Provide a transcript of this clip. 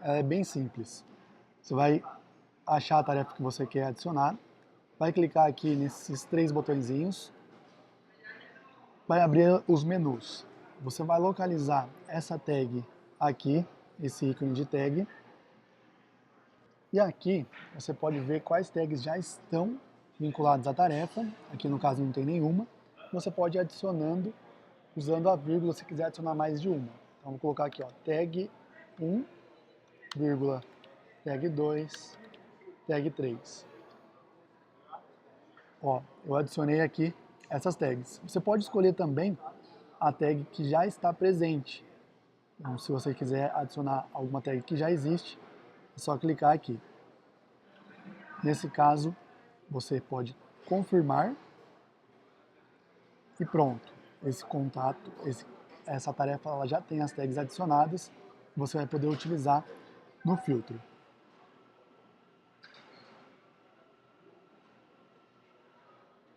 ela é bem simples. Você vai achar a tarefa que você quer adicionar, vai clicar aqui nesses três botõezinhos, vai abrir os menus. Você vai localizar essa tag aqui, esse ícone de tag, e aqui você pode ver quais tags já estão vinculados à tarefa, aqui no caso não tem nenhuma, você pode ir adicionando usando a vírgula se quiser adicionar mais de uma. Então vou colocar aqui, ó, tag 1, vírgula, tag 2, tag 3. Ó, eu adicionei aqui essas tags. Você pode escolher também a tag que já está presente. Então, se você quiser adicionar alguma tag que já existe, é só clicar aqui. Nesse caso, você pode confirmar e pronto. Esse contato, essa tarefa ela já tem as tags adicionadas, você vai poder utilizar no filtro.